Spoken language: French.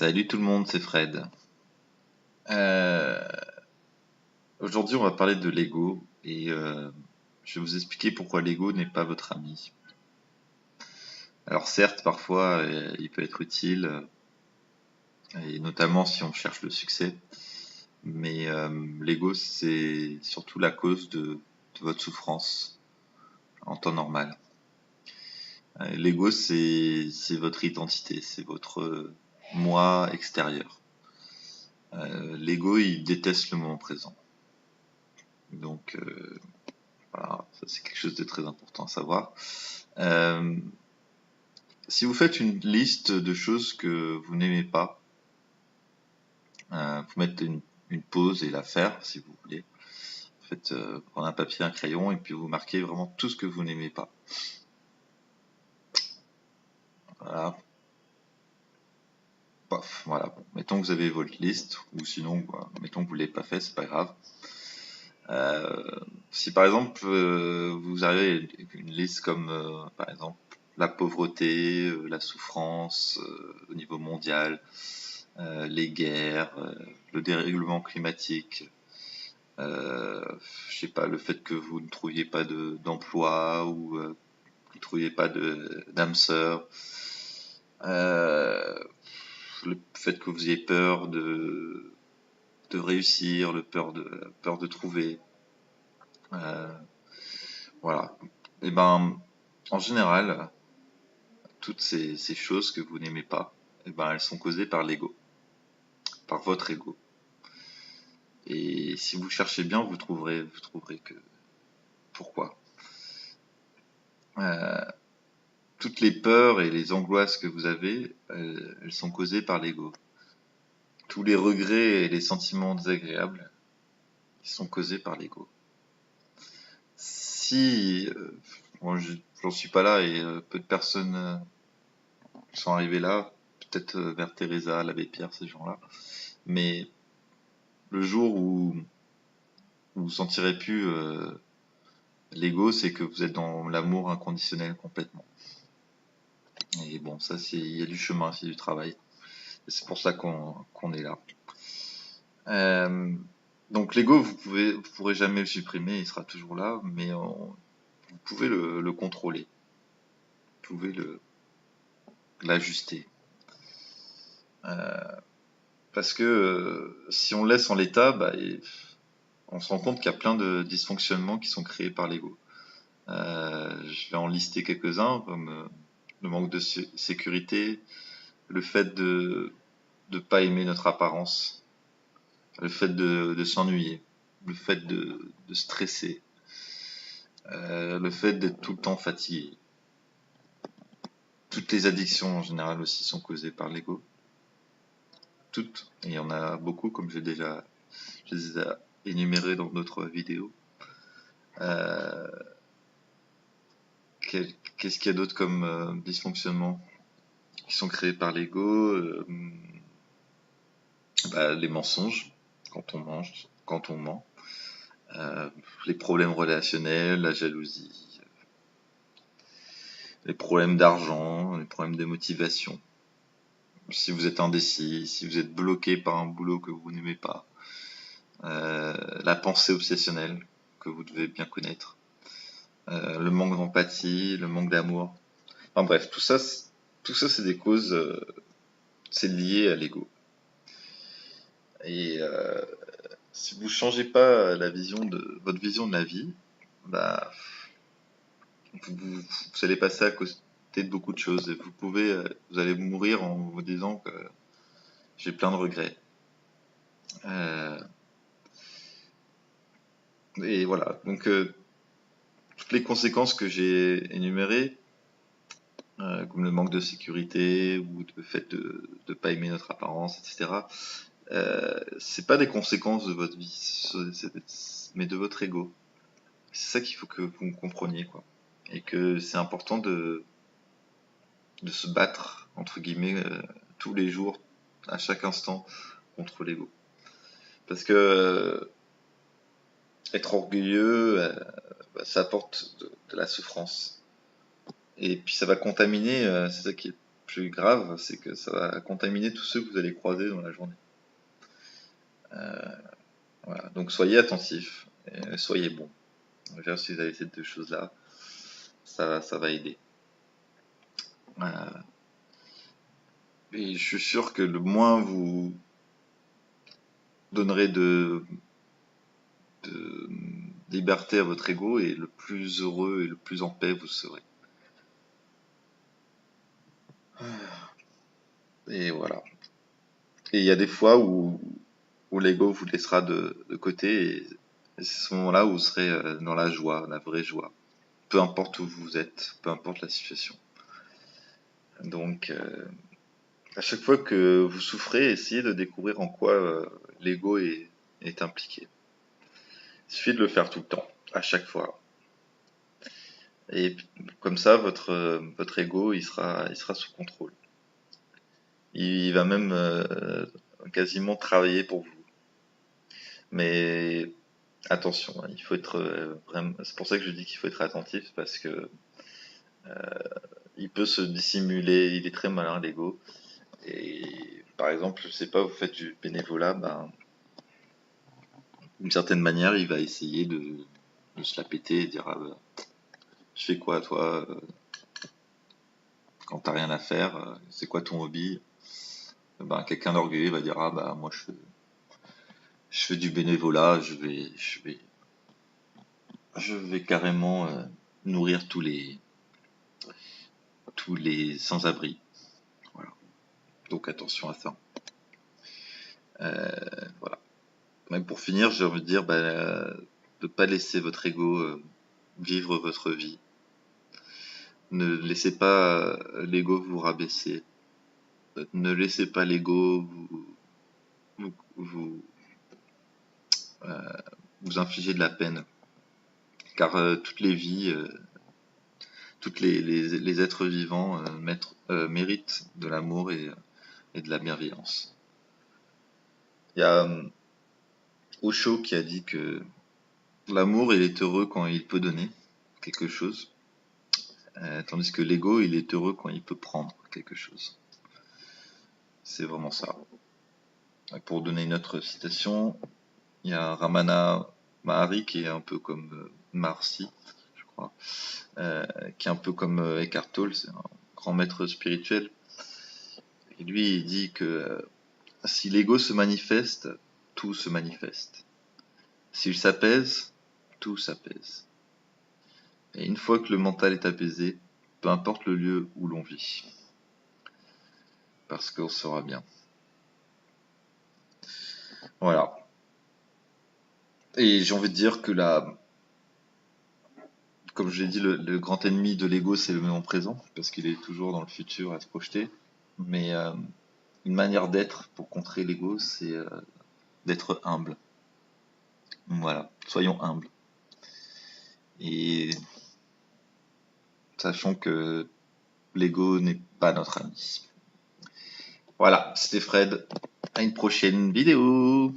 Salut tout le monde, c'est Fred. Euh, Aujourd'hui, on va parler de l'ego et je vais vous expliquer pourquoi l'ego n'est pas votre ami. Alors certes, parfois, il peut être utile, et notamment si on cherche le succès, mais l'ego, c'est surtout la cause de votre souffrance en temps normal. L'ego, c'est votre identité, c'est votre moi extérieur. L'ego, il déteste le moment présent. Donc, voilà, ça c'est quelque chose de très important à savoir. Euh, Si vous faites une liste de choses que vous n'aimez pas, vous mettez une pause et la faire si vous voulez. Faites prendre un papier, un crayon et puis vous marquez vraiment tout ce que vous n'aimez pas. Voilà, paf, voilà. Bon, mettons que vous avez votre liste ou sinon, mettons que vous l'avez pas fait, c'est pas grave. Si par exemple vous arrivez à une liste comme par exemple la pauvreté, la souffrance au niveau mondial, les guerres, le dérèglement climatique, euh, je sais pas, le fait que vous ne trouviez pas d'emploi ou vous ne trouviez pas d'âme sœur, euh, le fait que vous ayez peur de réussir, peur de trouver, euh, voilà. Et ben, en général, toutes ces choses que vous n'aimez pas, et ben, elles sont causées par l'ego, par votre ego. Et si vous cherchez bien, vous trouverez que pourquoi. Euh, Toutes les peurs et les angoisses que vous avez, elles sont causées par l'ego. Tous les regrets et les sentiments désagréables, ils sont causés par l'ego. Si, bon, j'en suis pas là et peu de personnes sont arrivées là, peut-être vers Teresa, l'abbé Pierre, ces gens-là, mais le jour où vous sentirez plus l'ego, c'est que vous êtes dans l'amour inconditionnel complètement. Et bon, ça, il y a du chemin, c'est du travail. Et c'est pour ça qu'on est là. Euh, donc l'ego, vous pourrez jamais le supprimer, il sera toujours là, mais vous pouvez le contrôler, vous pouvez l'ajuster. Parce que si on le laisse en l'état, on se rend compte qu'il y a plein de dysfonctionnements qui sont créés par l'ego. Je vais en lister quelques-uns, comme le manque de sécurité, le fait de ne pas aimer notre apparence, le fait de s'ennuyer, le fait de stresser, le fait d'être tout le temps fatigué. Toutes les addictions en général aussi sont causées par l'ego. Toutes. Et il y en a beaucoup, comme je les ai énumérées dans d'autres vidéos. Euh, Qu'est-ce qu'il y a d'autre comme dysfonctionnement qui sont créés par l'ego? Les mensonges, quand on mange, quand on ment. Les problèmes relationnels, la jalousie, les problèmes d'argent, les problèmes de motivation. Si vous êtes indécis, si vous êtes bloqué par un boulot que vous n'aimez pas, la pensée obsessionnelle que vous devez bien connaître, le manque d'empathie, le manque d'amour. Enfin bref, tout ça c'est des causes, c'est lié à l'ego. Et si vous changez pas votre vision de la vie, bah, vous allez passer à côté de beaucoup de choses. Et vous allez mourir en vous disant que j'ai plein de regrets. Euh, et voilà. Donc toutes les conséquences que j'ai énumérées, comme le manque de sécurité ou le fait de ne pas aimer notre apparence, etc. C'est pas des conséquences de votre vie, mais de votre ego. C'est ça qu'il faut que vous compreniez, quoi. Et que c'est important de se battre, entre guillemets, tous les jours, à chaque instant, contre l'ego. Parce que être orgueilleux, ça apporte de la souffrance. Et puis ça va contaminer, c'est ça qui est le plus grave, c'est que ça va contaminer tous ceux que vous allez croiser dans la journée. Voilà. Donc soyez attentifs, et soyez bons. Si vous avez ces deux choses-là, ça va aider. Et je suis sûr que le moins vous donnerez de liberté à votre ego, et le plus heureux et le plus en paix vous serez. Et voilà. Et il y a des fois où l'ego vous laissera de côté, et c'est ce moment-là où vous serez dans la joie, la vraie joie. Peu importe où vous êtes, peu importe la situation. Donc, à chaque fois que vous souffrez, essayez de découvrir en quoi l'ego est impliqué. Il suffit de le faire tout le temps, à chaque fois. Et comme ça, votre ego, il sera sous contrôle. Il va même quasiment travailler pour vous. Mais attention, hein, il faut être vraiment. C'est pour ça que je dis qu'il faut être attentif, parce que il peut se dissimuler. Il est très malin, l'ego. Et par exemple, je sais pas, vous faites du bénévolat, ben, d'une certaine manière, il va essayer de se la péter et dire ah, bah, je fais quoi toi quand t'as rien à faire, c'est quoi ton hobby? Ben, quelqu'un d'orgueilleux va dire ah bah moi je fais du bénévolat, je vais carrément nourrir tous les sans-abri. Voilà. Donc attention à ça. Voilà. Mais pour finir, j'ai envie de dire de pas laisser votre ego vivre votre vie. Ne laissez pas l'ego vous rabaisser. Ne laissez pas l'ego vous, vous infliger de la peine. Car toutes les vies, toutes les êtres vivants méritent de l'amour et de la bienveillance. Il y a Osho qui a dit que l'amour, il est heureux quand il peut donner quelque chose, tandis que l'ego, il est heureux quand il peut prendre quelque chose. C'est vraiment ça. Pour donner une autre citation, il y a Ramana Mahari qui est un peu comme Marcy, je crois, qui est un peu comme Eckhart Tolle, c'est un grand maître spirituel. Et lui, il dit que si l'ego se manifeste, tout se manifeste. S'il s'apaise, tout s'apaise. Et une fois que le mental est apaisé, peu importe le lieu où l'on vit, parce qu'on sera bien. Voilà. Et j'ai envie de dire que comme je l'ai dit, le grand ennemi de l'ego, c'est le moment présent, parce qu'il est toujours dans le futur à se projeter. Mais une manière d'être pour contrer l'ego, c'est d'être humble. Voilà, soyons humbles. Et sachons que l'ego n'est pas notre ami. Voilà, c'était Fred. À une prochaine vidéo.